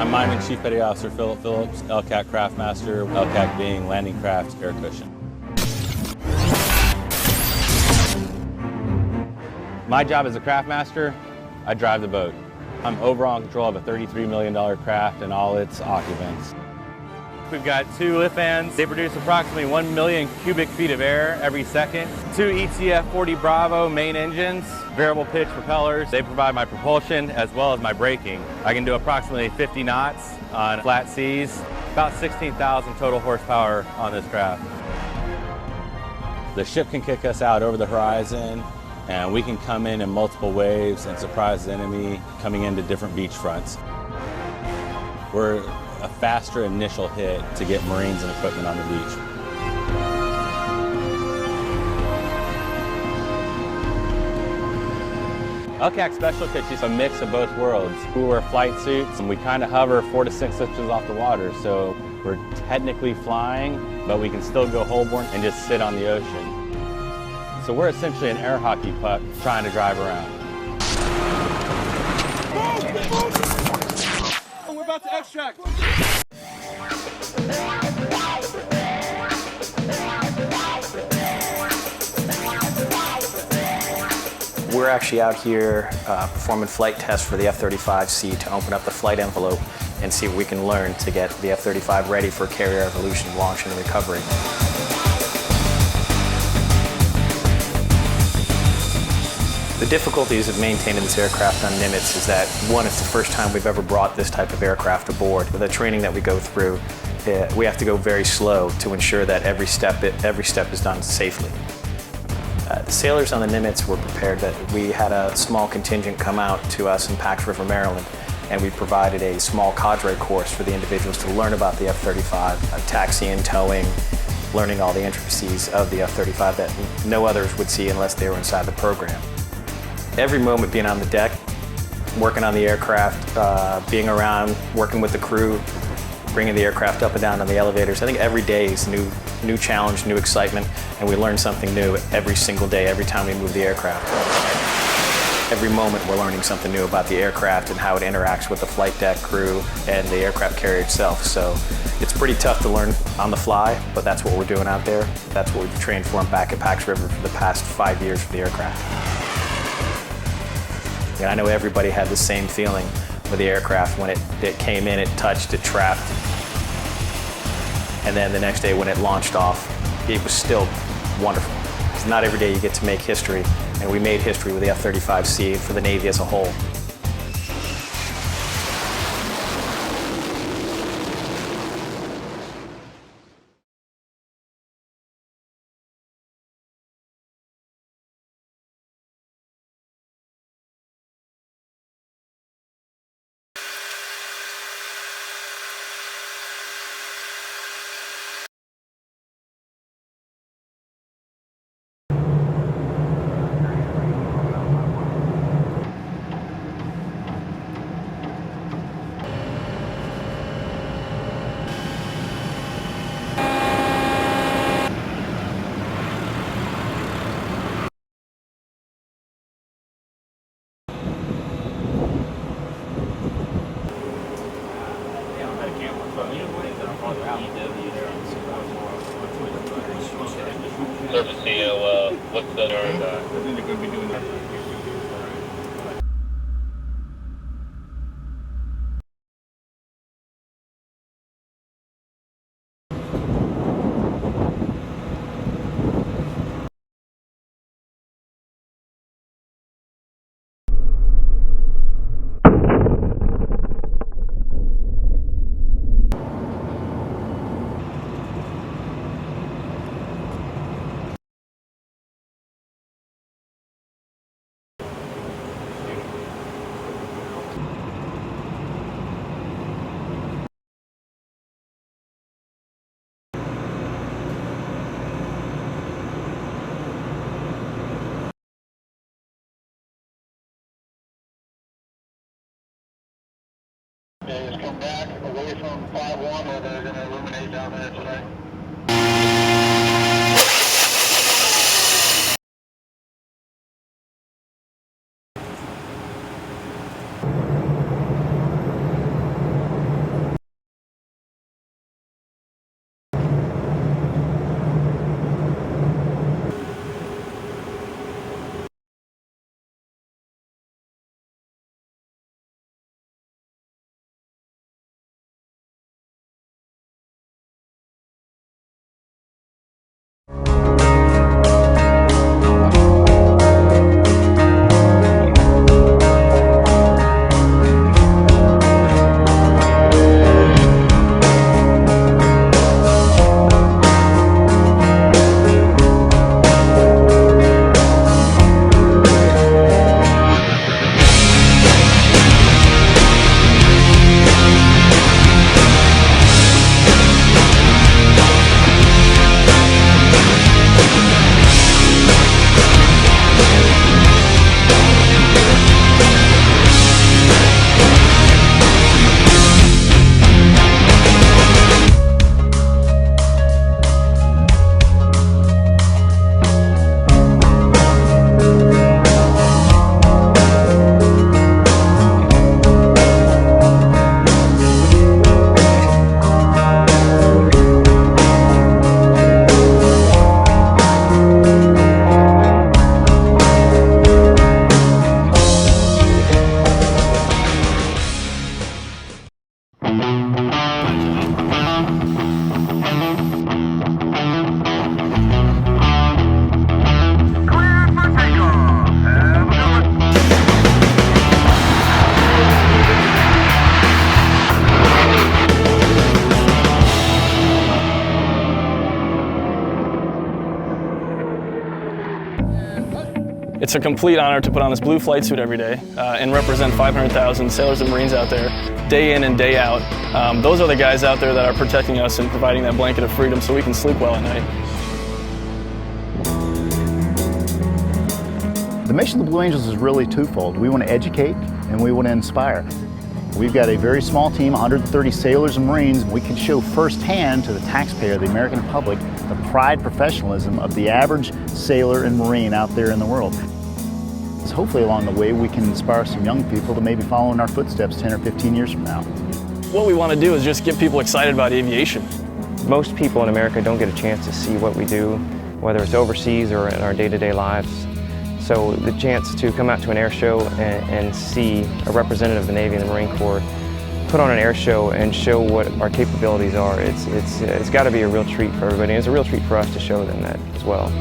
I'm Mining Chief Petty Officer Philip Phillips, LCAC Craftmaster, LCAC being Landing Craft Air Cushion. My job as a Craftmaster, I drive the boat. I'm overall in control of a $33 million craft and all its occupants. We've got 2 lift fans. They produce approximately 1 million cubic feet of air every second. 2 ECF 40 Bravo main engines, variable pitch propellers. They provide my propulsion as well as my braking. I can do approximately 50 knots on flat seas, about 16,000 total horsepower on this craft. The ship can kick us out over the horizon, and we can come in multiple waves and surprise the enemy coming into different beach fronts. We're a faster initial hit to get Marines and equipment on the beach. LCAC Special Pitch is a mix of both worlds. We wear flight suits and we kind of hover 4 to 6 inches off the water, so we're technically flying, but we can still go hullborne and just sit on the ocean. So we're essentially an air hockey puck trying to drive around. We're about to extract. We're actually out here performing flight tests for the F-35C to open up the flight envelope and see what we can learn to get the F-35 ready for carrier evolution, launch, and recovery. The difficulties of maintaining this aircraft on Nimitz is that, one, it's the first time we've ever brought this type of aircraft aboard. The training that we go through, we have to go very slow to ensure that every step is done safely. The sailors on the Nimitz were prepared that we had a small contingent come out to us in Pax River, Maryland, and we provided a small cadre course for the individuals to learn about the F-35, taxiing, towing, learning all the intricacies of the F-35 that no others would see unless they were inside the program. Every moment being on the deck, working on the aircraft, being around, working with the crew, bringing the aircraft up and down on the elevators. I think every day is new challenge, new excitement, and we learn something new every single day, every time we move the aircraft. Every moment we're learning something new about the aircraft and how it interacts with the flight deck crew and the aircraft carrier itself. So it's pretty tough to learn on the fly, but that's what we're doing out there. That's what we've trained for back at Pax River for the past 5 years for the aircraft. And I know everybody had the same feeling with the aircraft when it came in, it touched, it trapped. And then the next day when it launched off, it was still wonderful. It's not every day you get to make history, and we made history with the F-35C for the Navy as a whole. Surface CO, what's the They just come back away from 5-1 where they're going to illuminate down there today. It's a complete honor to put on this blue flight suit every day and represent 500,000 sailors and Marines out there, day in and day out. Those are the guys out there that are protecting us and providing that blanket of freedom so we can sleep well at night. The mission of the Blue Angels is really twofold. We want to educate and we want to inspire. We've got a very small team, 130 sailors and Marines, and we can show firsthand to the taxpayer, the American public, the pride, professionalism of the average sailor and Marine out there in the world. So hopefully along the way we can inspire some young people to maybe follow in our footsteps 10 or 15 years from now. What we want to do is just get people excited about aviation. Most people in America don't get a chance to see what we do, whether it's overseas or in our day-to-day lives. So the chance to come out to an air show and see a representative of the Navy and the Marine Corps put on an air show and show what our capabilities are, it's got to be a real treat for everybody. And it's a real treat for us to show them that as well.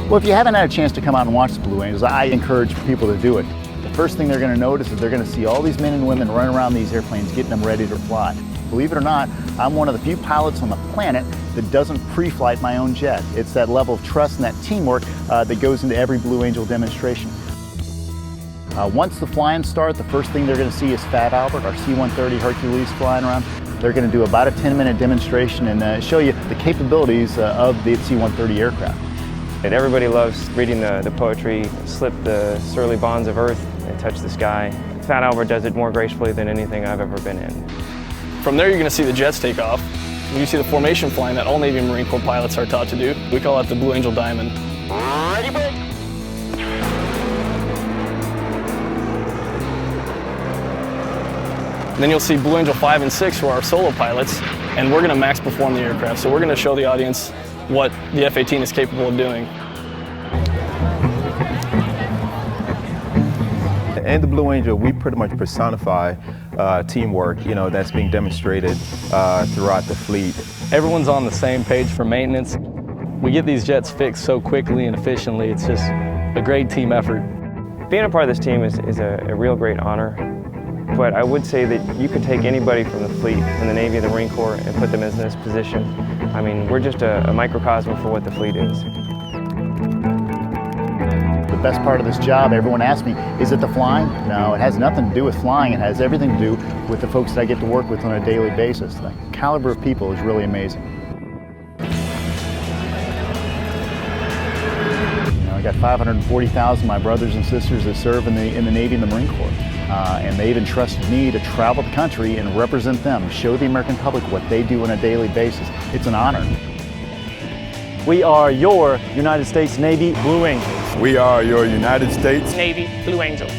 Well, if you haven't had a chance to come out and watch the Blue Angels, I encourage people to do it. The first thing they're going to notice is they're going to see all these men and women running around these airplanes getting them ready to fly. Believe it or not, I'm one of the few pilots on the planet that doesn't pre-flight my own jet. It's that level of trust and that teamwork that goes into every Blue Angel demonstration. Once the flying starts, the first thing they're going to see is Fat Albert, our C-130 Hercules flying around. They're going to do about a 10-minute demonstration and show you the capabilities of the C-130 aircraft. And everybody loves reading the poetry, slip the surly bonds of earth and touch the sky. Fat Albert does it more gracefully than anything I've ever been in. From there you're going to see the jets take off. You see the formation flying that all Navy and Marine Corps pilots are taught to do. We call it the Blue Angel Diamond. Ready, break! Then you'll see Blue Angel 5 and 6 who are our solo pilots, and we're going to max perform the aircraft. So we're going to show the audience what the F-18 is capable of doing. In the Blue Angel, we pretty much personify teamwork, that's being demonstrated throughout the fleet. Everyone's on the same page for maintenance. We get these jets fixed so quickly and efficiently. It's just a great team effort. Being a part of this team is a real great honor, but I would say that you could take anybody from the fleet, from the Navy or the Marine Corps, and put them in this position. I mean, we're just a microcosm for what the fleet is. The best part of this job, everyone asks me, is it the flying? No, it has nothing to do with flying. It has everything to do with the folks that I get to work with on a daily basis. The caliber of people is really amazing. I got 540,000 of my brothers and sisters that serve in the Navy and the Marine Corps. And they've entrusted me to travel the country and represent them, show the American public what they do on a daily basis. It's an honor. We are your United States Navy Blue Angels. We are your United States Navy Blue Angels.